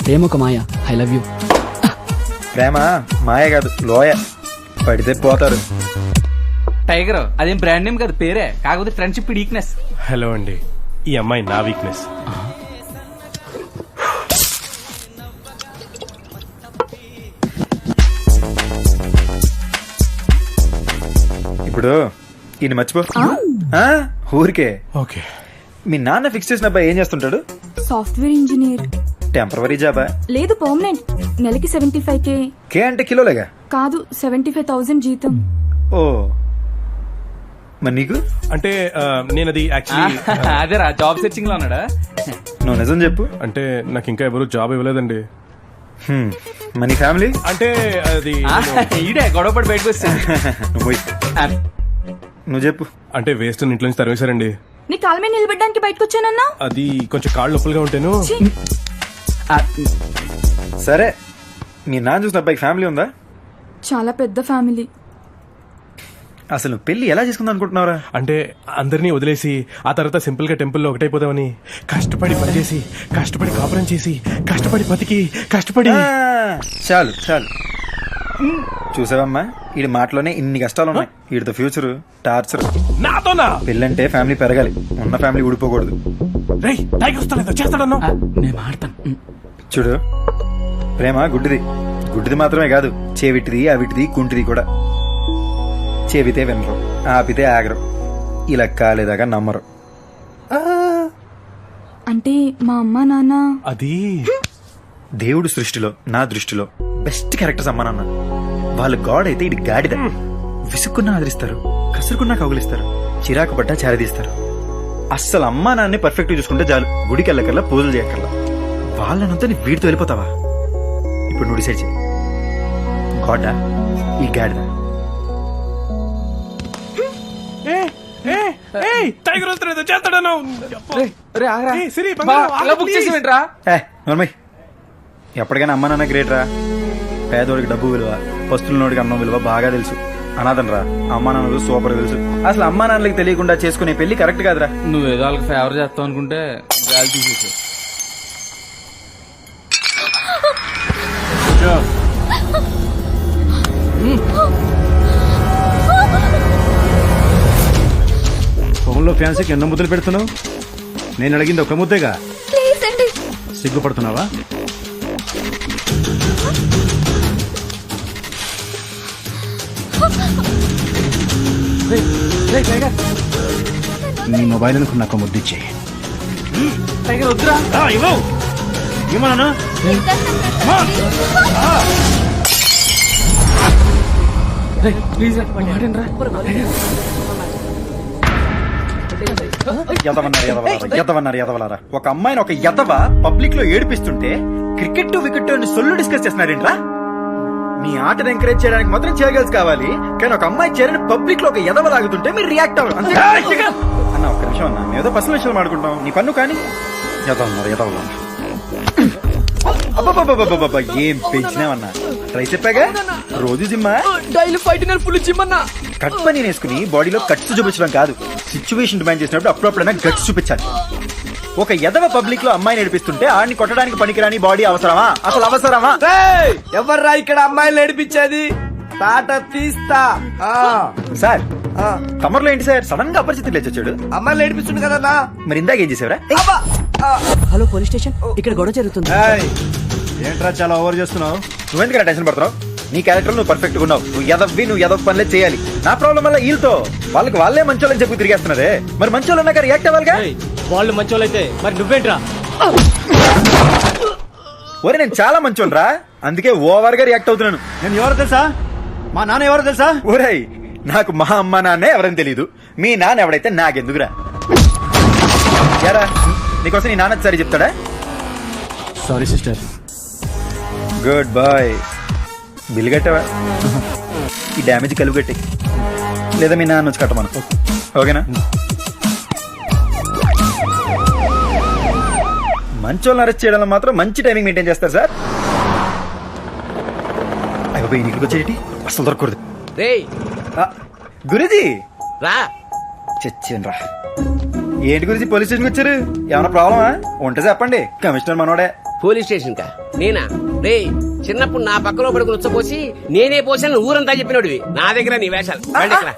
ప్రేమ ఒక మాయ. I love you. ప్రేమ మాయ కాదు లోయ, పడితే పోతారు. టైగర్ అదేం బ్రాండ్ నేమ్ కాదు, పేరే. కాకపోతే ఫ్రెండ్షిప్ వీక్నెస్. హలో అండి, ఈ అమ్మాయి నా వీక్నెస్. ఇప్పుడు ఈయన మర్చిపో. ఊరికే. ఓకే. మీ నాన్న ఫిక్స్ చేసిన అబ్బాయి ఏం చేస్తుంటాడు? Software engineer. టెంపరవరీ జాబా? లేదు, పర్మనెంట్. నెలకి 75K. కే అంటే కిలోలేగా? కాదు, 75,000 జీతం. ఓ మరి నీకు? అంటే నేను అది యాక్చువల్లీ అదేరా జాబ్ సెర్చింగ్ లో ఉన్నాడా? నువ్వు నిజం చెప్పు. అంటే నాకు ఇంకా ఎవరు జాబ్ ఇవ్వలేదండి. మనీ ఫ్యామిలీ అంటే అది ఈడే గొడవపడి బయటకు వస్తాడు. నువ్వు పోయి. నువ్వు చెప్పు. అంటే వేస్ట్ ఇంట్లో నుంచి తరివేశారండి. నీ కాళ్ళ మీద నిలబెట్టడానికి బయటకు వచ్చానన్నా. అది కొంచెం కాళ్ళు నొప్పులుగా ఉంటాను. సరే, మీ నాన్న చూసిన అబ్బాయికి ఫ్యామిలీ ఉందా? చాలా పెద్ద ఫ్యామిలీ. అసలు పెళ్లి ఎలా చేసుకుందాం అనుకుంటున్నావురా? అంటే అందరినీ వదిలేసి ఆ తర్వాత సింపుల్ గా టెంపుల్లో ఒకటైపోదామని కష్టపడి పనిచేసి, కష్టపడి కాపురం చేసి, కష్టపడి బతికి, కష్టపడి. చాలు చాలు. చూసావమ్మా, వీడి మాటలోనే ఇన్ని కష్టాలు ఉన్నాయి. వీడితో ఫ్యూచర్ టార్చర్. నాతోనా? పెళ్ళంటే ఫ్యామిలీ పెరగాలి, ఉన్న ఫ్యామిలీ ఊడిపోకూడదు. రేయ్ టైగర్ వస్తాలేదో చేస్తాడన్నా. నేను మాడతాను. చూడు, ప్రేమ గుడ్డిది. గుడ్డిది మాత్రమే కాదు, చేవిటిది, అవిటిది, కుంటిది కూడా. చెవితే వినరు, ఆపితే ఆగరు, ఇలా కాలేదాకా నమ్మరు. అంటే మా అమ్మ నాన్న అది దేవుడు సృష్టిలో నా దృష్టిలో బెస్ట్ క్యారెక్టర్స్ అమ్మా నాన్న. వాళ్ళు గాడ్ అయితే ఇది గాడిద. విసుక్కున్నా ఆదరిస్తారు, కసురుకున్నా కౌగులిస్తారు, చిరాకు పడ్డా చారదీస్తారు. అస్సలు అమ్మా నాన్నే పర్ఫెక్ట్ చూసుకుంటే చాలు, గుడికి వెళ్ళకల్లా పూజలు చేయక్కర్లా. వాళ్ళనంతా నీ వీడితో వెళ్ళిపోతావా? ఇప్పుడు నువ్వు డిసైడ్ చేయి, గాడా ఈ గాడిద? టైగర్ వస్తాలేదో చేస్తాడన్నా. బుక్ చేసి వింటరా? నోర్మై, ఎప్పటికైనా అమ్మా నాన్న గ్రేట్ రా. పేదోడికి డబ్బు విలువ, పస్తులనోడికి అన్నం విలువ బాగా తెలుసు. అనాథన్ రా, అమ్మా నాన్నలు సూపర్ తెలుసు. అసలు అమ్మా నాన్నలకి తెలియకుండా చేసుకునే పెళ్లి కరెక్ట్ కాదురా. నువ్వేదో వాళ్ళకి ఫేవర్ చేస్తావు అనుకుంటే గాలి తీసేసావు. ఫోన్లో ఫ్యాన్సీకి ఎన్నో ముద్దలు పెడుతున్నావు? నేను అడిగింది ఒక ముద్దేగా. సిగ్గుపడుతున్నావా? నీ మొబైల్ అనుకున్న నాకు ముద్దిచ్చే. టైగర్ వద్దురా. ఏమన్నా ప్లీజ్ ఎదవన్నారా? ఒక అమ్మాయిని ఒక ఎదవ పబ్లిక్ లో ఏడిపిస్తుంటే క్రికెట్ వికెట్ అని సొల్లు డిస్కస్ చేస్తున్నారేంట్రా? మీ ఆటను ఎంకరేజ్ చేయడానికి మాత్రం చేయగలిసి కావాలి, కానీ ఒక అమ్మాయి చేరని పబ్లిక్ లో ఒక ఎదవ లాగుతుంటే మీరు రియాక్ట్ అవ్వరు. అన్న ఒక్క నిమిషం అన్న, మేము ఏదో పర్సనల్ విషయాలు మాడుకుంటాం, నీ పన్ను కానీ ఎదవన్నారు. అబ్బా ఏం పెంచినావన్నా? ట్రై చెప్పాగా, రోజు జిమ్మా? డైలీ ఫైట్ ఫుల్ జిమ్ అన్నా. కట్ పని వేసుకుని బాడీలో కట్స్ చూపించడం కాదు, సిచ్యువేషన్ డిమాండ్ చేసినప్పుడు అప్పుడప్పుడైనా గట్స్ చూపించాలి. ఒక ఎదవ పబ్లిక్ లో అమ్మాయి నడిపిస్తుంటే ఆడిని కొట్టడానికి పనికిరాని బాడీ అవసరమా? అసలు అవసరమా? ఎవర్రా ఇక్కడ అమ్మాయిలు నడిపించేది? తాట తీస్తా. సార్ కమర్లో ఏంటి సార్ సడన్ గా అపరిచితులు లేచొచ్చాడు? అమ్మాయిలు నడిపిస్తుంది కదన్నా. మరి ఇందాక ఏం చేసేవరా? హలో పోలీస్ స్టేషన్, ఇక్కడ గొడవ జరుగుతుంది. ఏంట్రా చాలా ఓవర్ చేస్తున్నావు? నువ్వెందుకు టెన్షన్ పడుతున్నావు? నీ క్యారెక్టర్ నువ్వు పర్ఫెక్ట్ గా ఉన్నావు. నువ్వు ఎదవ పనులే చేయాలి. నా ప్రాబ్లం వల్ల వీళ్ళతో వాళ్ళకి వాళ్ళే మంచోళ్ళని చెప్పి తిరిగేస్తున్నారే. మరి మంచోళ్ళు ఉన్నాక రియాక్ట్ అవ్వాలిగా. వాళ్ళు మంచోళ్ళైతే మరి నువ్వేంట్రా? ఒరే నేను చాలా మంచోళ్ళు రా, అందుకే ఓవర్ గా రియాక్ట్ అవుతున్నాను. నేను ఎవరో తెలుసా? మా నాన్న ఎవరో తెలుసా? ఒరేయ్, నాకు మా అమ్మ నాన్నే ఎవరని తెలీదు, మీ నాన్న ఎవడైతే నాకెందుకురా? యారా నీకోసం నీ నాన్న సరి చెప్తాడా? Sorry sister. Good boy. Bill కట్టావా? ఈ డ్యామేజ్ కలుపు కట్టి, లేదా మీ నాన్న వచ్చి కట్టమను. ఓకేనా? మంచోళ్ళని అరెస్ట్ చేయడంలో మాత్రం మంచి టైమింగ్ మెయింటైన్ చేస్తారు సార్. అయిపోయి నీకు వచ్చేటి అసలు దొరకకూడదు. గురూజీ రా. చచ్చాను రా. ఏంటి గురించి పోలీస్ స్టేషన్కి వచ్చారు? ఏమైనా ప్రాబ్లమా? ఉంటే చెప్పండి, కమిషనర్ మనోడే. పోలీస్ స్టేషన్ కా నేనా రే చిన్నప్పుడు నా పక్కలో పడుకుని ఉచ్చపోసి నేనే పోసాను ఊరంతా చెప్పినోడివి నా దగ్గర నీ వేషాలు రండి ఇక్కడ.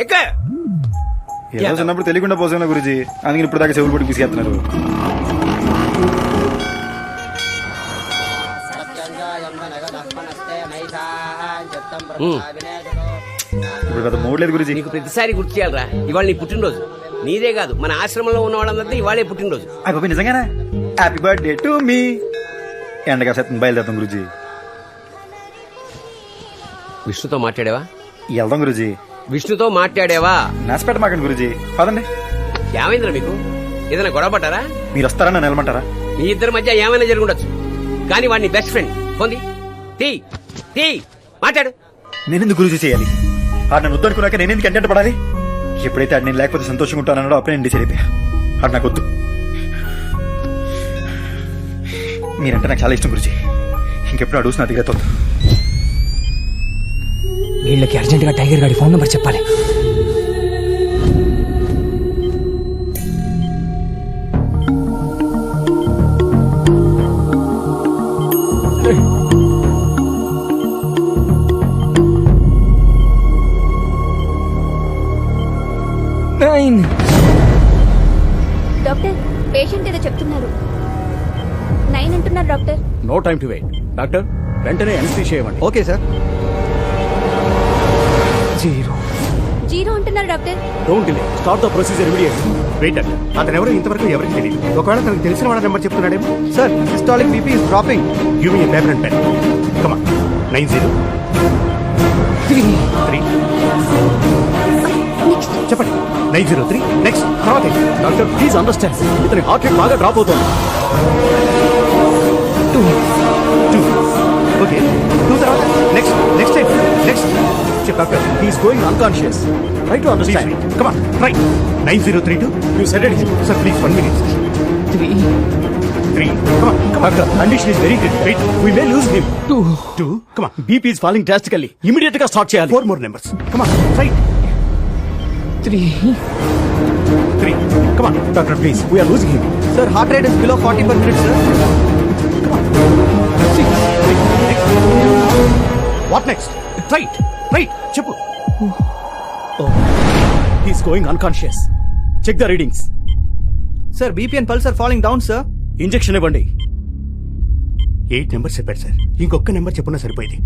ఎక్క ఏదో చిన్నప్పుడు తెలియకుండా పోసాను గురుజీ, అందుకని ఇప్పుడు దాకా చెవులు పట్టి తీసుకెళ్తున్నారు. ఇప్పుడు పెద్ద మూడలేదు గురుజీ. నీకు ప్రతిసారి గుర్తు చేయాలరా, ఇవాళ నీ పుట్టినరోజు. నీదే కాదు మన ఆశ్రమంలో ఉన్న వాళ్ళందరికీ ఇవాళే పుట్టినరోజు. అయిపోయి నిజంగానే హ్యాపీ బర్త్డే టు మీ. ఎండగా శాతం బయలుదేరుతాం గురుజీ. విష్ణుతో మాట్లాడావా? వెళ్దాం గురుజీ. విష్ణుతో మాట్లాడావా? నాసిపేట మాకండి గురుజీ, పదండి. ఏమైందిరా మీకు? ఏదైనా గొడవ పడ్డారా? మీరు వస్తారా నన్ను వెళ్ళమంటారా? మీ ఇద్దరి మధ్య ఏమైనా జరుగుండొచ్చు, కానీ వాడిని బెస్ట్ ఫ్రెండ్ పొంది తీ మాట్లాడు. నేనెందుకు గురుజీ చేయాలి? ఆడు నన్ను వద్దనుకున్నాక నేనెందుకు ఎంటెంట పడాలి? ఎప్పుడైతే ఆడు నేను లేకపోతే సంతోషంగా ఉంటానో అప్పుడే నేను డిసైడ్ అయిపోయా. ఆడు నాకు వద్దు. మీరంటే నాకు చాలా ఇష్టం గురుజీ. ఇంకెప్పుడు అడుగుతున్నా నా దగ్గర తోడు. వీళ్ళకి అర్జెంట్ గా టైగర్ గాడి ఫోన్ నంబర్ చెప్పాలి. డాక్టర్ పేషెంట్ ఏదో చెప్తున్నారు. 9 అంటున్నారు doctor. No time to wait. Doctor వెంటనే ఎన్సీ ఇవ్వండి. Okay sir. 0 అంటున్నారు doctor. Don't delay, start the procedure immediately. Wait doctor, అతను ఎవరు ఇంతవరకు ఎవరికి తెలియదు. ఒకవేళ తనకు తెలిసిన వాళ్ళ నెంబర్ చెప్తున్నాడేమో. Sir systolic BP is dropping. Give me paper and pen. Come on. 903 చెప్పండి. 903 నెక్స్ట్. తర్వాత డాక్టర్ ప్లీజ్ అండర్స్టాండ్, ఇతని హార్ట్ రేట్ బాగా డ్రాప్ అవుతుంది. 2 ఓకే 2 తర్వాత నెక్స్ట్ చెప్పు doctor. He's going unconscious. Try to understand. Come on try. 9032 you said it sir. Please 1 minute. 3 come on doctor, condition is very critical. we may lose him. 2 come on. bp is falling drastically. immediate గా start చేయాలి. 4 more numbers. come on try. 3 come on doctor please, we are losing him. Sir heart rate is below 40 per minute sir. come on. 6 next. what next? right చెప్పు. oh he is going unconscious. check the readings. Sir BP and pulse are falling down sir. Injection ఇవ్వండి. 8 numbers చెప్పారు sir, ఇంకొక number చెప్పున్నా సరిపోయింది.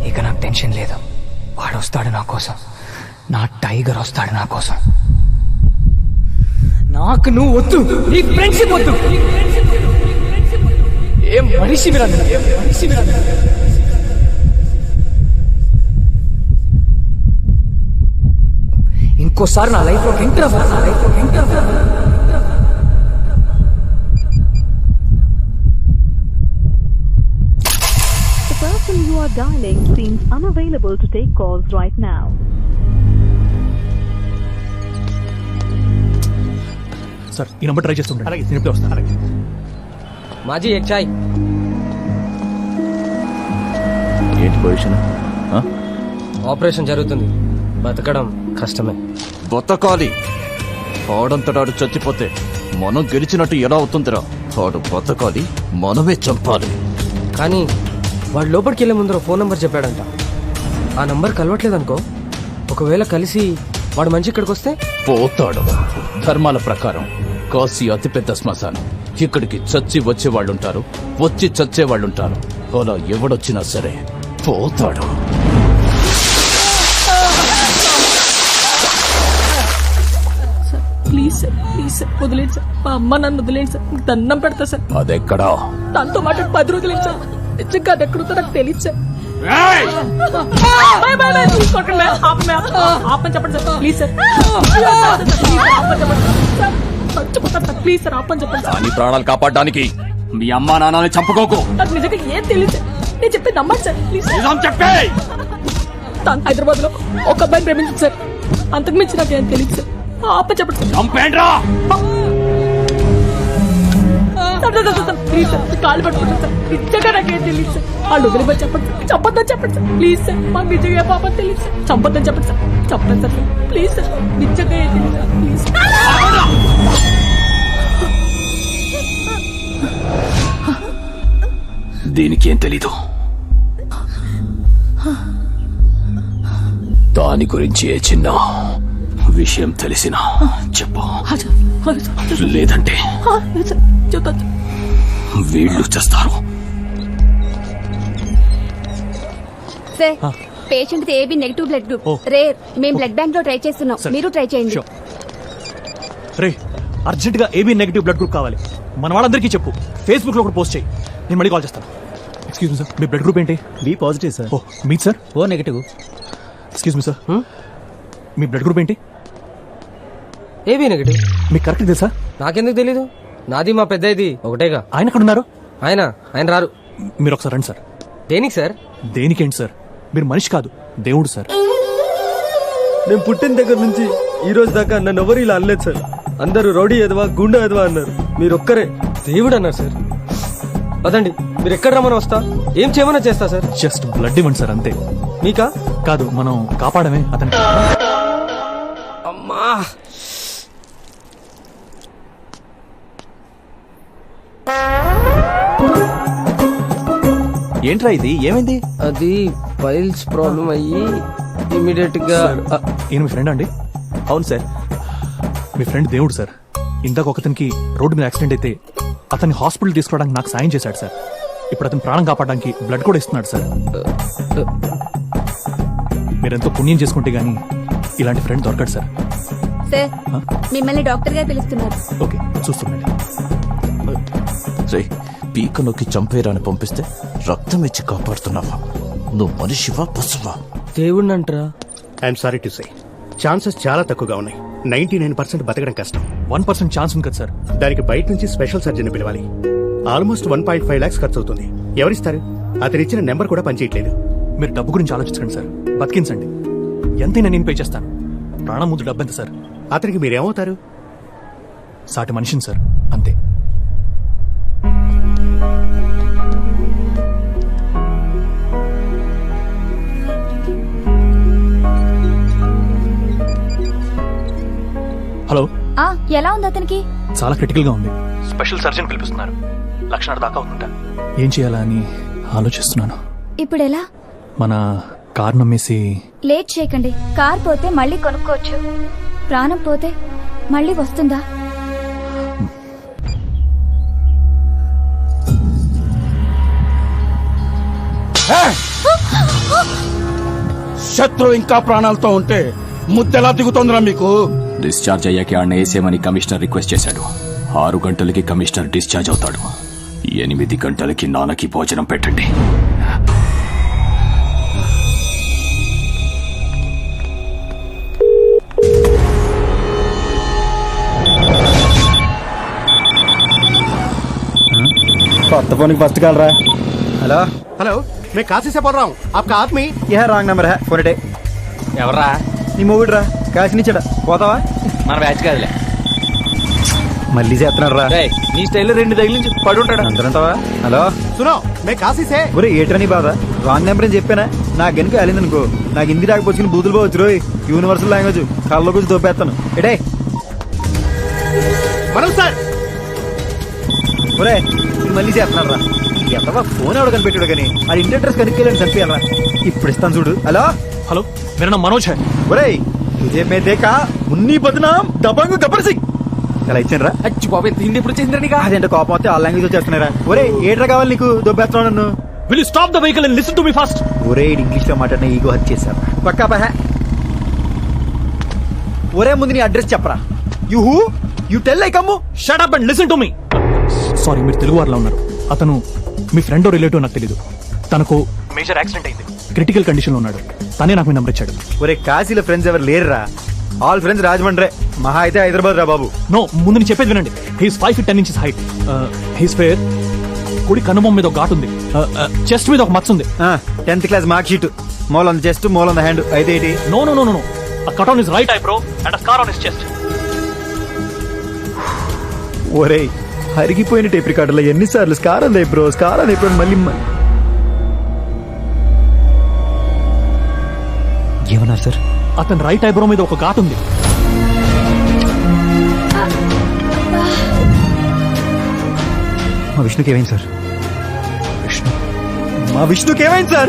ఇక నాకు tension లేదు. వాడు వస్తాడు నా కోసం, నా టైగర్ వస్తాడు నా కోసం. నాకు నువ్వు వద్దు, నీ ఫ్రెండ్షిప్ వద్దు. ఏం మనిషి మీరు, ఇంకోసారి నా లైఫ్ లో enter The person you are dialing seems unavailable to take calls right now. Sir ఈ నెంబర్ ట్రై చేస్తుండే. అలాగే నేను ఇప్పుడే వస్తాను. అలాగే మాజీ ఎక్ చాయ్. ఏంటి పొజిషన్? ఆపరేషన్ జరుగుతుంది, బతకడం కష్టమే. బతకాలి. ఆడంతటాడు చచ్చిపోతే మనం గెలిచినట్టు ఎలా అవుతుందిరా? ఆడు బతకాలి, మనమే చంపాలి. కానీ వాడు లోపలికి వెళ్ళే ముందర ఫోన్ నంబర్ చెప్పాడంట. ఆ నంబర్ కలవట్లేదు అనుకో. ఒకవేళ కలిసి వాడు మంచి ఇక్కడికి వస్తే పోతాడు. ధర్మాల ప్రకారం కాశీ అతిపెద్ద శ్మశానం. ఇక్కడికి చచ్చి వచ్చేవాళ్ళుంటారు, వచ్చి చచ్చేవాళ్ళుంటారు. అలా ఎవడొచ్చినా సరే పోతాడు. ప్లీజ్ సార్ వదిలేండి సార్. మా అమ్మ నన్ను వదిలేండి సార్. దండం పెడతా సార్. అదెక్కడా? దాంతో మాట్లాడి 10 రోజులు సార్. నిజంగా అది ఎక్కడుందో నాకు తెలియదు సార్. ఆపని చెప్పండి sir, please sir. Please sir ఆపని చెప్పండి సార్. నీ ప్రాణాలు కాపాడడానికి మీ అమ్మా నాన్నని చంపుకోకు. నాకు నిజంగా ఏం తెలియదు సార్. నేను చెప్పి నమ్మండి సార్ ప్లీజ్. చెప్పే. తను హైదరాబాద్ లో ఒక అబ్బాయిని ప్రేమించింది సార్. అంతకు మించి నాకు ఏం తెలియదు సార్. ఆపని చెప్పండి సార్. చంపేండ్రా. ప్లీజ్ సార్ కాలు పట్టుకుంటాను సార్ నిజంగా నాకేం తెలియదు సార్ వాళ్ళు వదిలిపోయి చెప్పండి సార్ చెప్పొద్దని చెప్పండి సార్ ప్లీజ్ సార్ మాకు నిజంగా ఏ పాపం తెలియదు సార్ చెప్పొద్దని చెప్పండి సార్ చెప్పండి సార్ ప్లీజ్ సార్ నిజంగా ఏం తెలియదు సార్ ప్లీజ్ దీనికి ఏం తెలీదు. దాని గురించి ఏ చిన్న విషయం తెలిసినా చెప్పు, లేదంటే చెప్తాను వీళ్ళు చేస్తారు. Sir patient AB negative blood group rare. మేము బ్లడ్ బ్యాంక్ లో ట్రై చేస్తున్నాం, మీరు ట్రై చేయండి. రే అర్జెంట్ గా ఏబీ నెగిటివ్ బ్లడ్ గ్రూప్ కావాలి. మన వాళ్ళందరికీ చెప్పు, ఫేస్బుక్ లో కూడా పోస్ట్ చేయి. నేను మళ్ళీ కాల్ చేస్తాను. ఎక్స్క్యూజ్ మీ సార్, మీ బ్లడ్ గ్రూప్ ఏంటి? B positive sir. ఓ మీ sir? O negative. Excuse me sir, మీ బ్లడ్ గ్రూప్ ఏంటి? AB negative. మీకు కరెక్ట్ తెలుసా? నాకెందుకు తెలీదు, నాది మా పెద్ద ఇది ఒకటేగా. ఆయన ఎక్కడ ఉన్నారు? ఆయన రారు. మీరు ఒకసారి రండి సార్. దేనికి సార్? దేనికేంటి సార్, మీరు మనిషి కాదు దేవుడు సార్. నేను పుట్టిన దగ్గర నుంచి ఈ రోజు దాకా నన్ను ఎవరు ఇలా అనలేదు సార్. అందరూ రౌడీ ఎదవా గుండె ఎదవా అన్నారు. మీరు ఒక్కరే దేవుడు అన్నారు సార్. పదండి, మీరు ఎక్కడ రమ్మని వస్తా, ఏం చేయమన్నా చేస్తా సార్. జస్ట్ బ్లడ్ ఇవ్వండి సార్ అంతే. మీకా? కాదు, మనం కాపాడమే అతని. అమ్మా ఏంట్రా ఇది, ఏమైంది? అది పైల్స్ ప్రాబ్లం అయ్యి ఇమీడియట్ గా. ఈయన మీ ఫ్రెండ్ అండి? అవును సార్. మీ ఫ్రెండ్ దేవుడు సార్. ఇందాక ఒకతనికి రోడ్డు మీద యాక్సిడెంట్ అయితే అతన్ని హాస్పిటల్ తీసుకోవడానికి నాకు సాయం చేశాడు సార్. ఇప్పుడు అతను ప్రాణం కాపాడడానికి బ్లడ్ కూడా ఇస్తున్నాడు సార్. మీరెంతో పుణ్యం చేసుకుంటే గానీ ఇలాంటి ఫ్రెండ్ దొరకడు సార్. సార్ మిమ్మల్ని డాక్టర్ గా పిలుస్తున్నారు. ఓకే చూస్తుండండి. పీక నొక్కి చంపేరాని పంపిస్తే రక్తం ఇచ్చి కాపాడుతున్నావా? నువ్వు మనిషివా పశువా? దేవుడిని అంటారా? I'm sorry to say, chances చాలా తక్కువగా ఉన్నాయి. 99% బతకడం కష్టం. 1% ఛాన్స్ ఉంది కదా సార్. దానికి బయట నుంచి స్పెషల్ సర్జన్ పిలవాలి. ఆల్మోస్ట్ 1.5 lakhs ఖర్చు అవుతుంది. ఎవరిస్తారు? అతనిచ్చిన నెంబర్ కూడా పనిచేయట్లేదు. మీరు డబ్బు గురించి ఆలోచించండి సార్, బతికించండి. ఎంతైనా నేను పే చేస్తాను. ప్రాణం ముందు డబ్బు ఎంత సార్? అతనికి మీరేమవుతారు? సాటి మనిషిని సార్, అంతే. హలో, ఎలా ఉంది అతనికి? చాలా క్రిటికల్ గా ఉంది. స్పెషల్ సర్జన్ పిలిపిస్తున్నారు. లక్షణాలు దాకా ఉందంట. ఏం చేయాలా అని ఆలోచిస్తున్నాను. ఇప్పుడు ఎలా? మన కార్ నమ్మేసి. లేట్ చేయకండి. కార్ పోతే మళ్ళీ కొనుక్కోవచ్చు, ప్రాణం పోతే మళ్ళీ వస్తుందా? శత్రు ఇంకా ప్రాణాలతో ఉంటే ముద్దెలా దిగుతోందిరా మీకు? డిశ్చార్జ్ అయ్యాక ఆడనే వేసేమని కమిషనర్ రిక్వెస్ట్ చేశాడు. 6 గంటలకి కమిషనర్ డిశ్చార్జ్ అవుతాడు. 8 గంటలకి నాన్నకి భోజనం పెట్టండి. కొత్త ఫోన్ ఫస్ట్ కాల్ రా. హలో హలో, मैं काशी से बोल रहा हूँ. आपका आदमी? Yeah wrong number hey phone day. ఎవర్రా? నీ మొగుడు రా, కాశీ నుంచాడా. పోతావా? మన బ్యాచ్ కాదులే. మళ్ళీ చేస్తున్నాడు రా. నీ స్టైల్లో 2 తగిలించి పడి ఉంటాడు. అందరంటావా? హలో सुनो, मैं काशी से. ఒరే ఏట్రా నీ బాధ? రాంగ్ నెంబర్ అని చెప్పానా? నాకు గనుక వెళ్ళిందనుకో, నాకు హిందీ రాకపోవచ్చు బూతులు పోవచ్చు రోయ్. యూనివర్సల్ లాంగ్వేజ్ కళ్ళలో గురించి దొబ్బేస్తాను. ఎడే మనం సార్. ఒరే మళ్ళీ చేస్తున్నాడు రా. ఎంతవా ఫోన్ ఎవడ కనిపెట్టాడు కానీ అది ఇంటి అడ్రస్ కనుక్కెళ్ళండి చంపేయాలరా. ఇప్పుడు ఇస్తాను చూడు. హలో हेलो, मेरा नाम मनोज है. ఒరే తుజే మే దేకా మున్నీ బద్నాం దబంగ్ గబ్బర్ సింగ్. ఎలా ఇచ్చాను రా? అచ్చి బాబు, ఎంత హిందీ ఎప్పుడు చేసిందిరా నీకు? అదేంటే కోపం వస్తే ఆ లాంగ్వేజ్ వచ్చేస్తున్నారా. ఒరే ఏట్రా కావాలి నీకు? దొబ్బేస్తున్నావు నన్ను. Will you stop the vehicle and listen to me first? ఒరే ఇంగ్లీష్ లో మాట్లాడిన ఈగో హత్య చేశారు. పక్కా పహ. ఒరే ముందు నీ అడ్రస్ చెప్పరా. You tell like Ammu. Shut up and listen to me. Sorry, మీరు తెలుగు వారిలో ఉన్నారు. అతను మీ ఫ్రెండ్ రిలేటివ్ నాకు తెలీదు. తనకు మేజర్ యాక్సిడెంట్ అయింది, క్రిటికల్ కండిషన్ లో ఉన్నాడు. తనే నాకు మీ నంబర్ ఇచ్చాడు. ఒరే కాశీలో ఫ్రెండ్స్ ఎవరు లేరురా. ఆల్ ఫ్రెండ్స్ రాజమండ్రే, మహా అయితే హైదరాబాద్ రా బాబు. నో, ముందు నేను చెప్పేది వినండి. He's 5 feet 10 inches height. He's fair. కుడి కనుబొమ్మ మీద ఒక ఘాటు ఉంది. చెస్ట్ మీద ఒక మచ్చ ఉంది. 10th class mark sheet. Mole on the chest, mole on the hand. అయితే ఏంటి? No no no no. A cut on his right eyebrow and a scar on his chest. ఒరే అరిగిపోయిన టేప్ రికార్డులో ఎన్నిసార్లు స్కార్ అదే బ్రో మళ్ళీ ఏమన్నారు sir? అతని రైట్ ఐబ్రో మీద ఒక ఘాట్ ఉంది. మా విష్ణుకి ఏమైంది సార్? మా విష్ణుకి ఏమైంది సార్?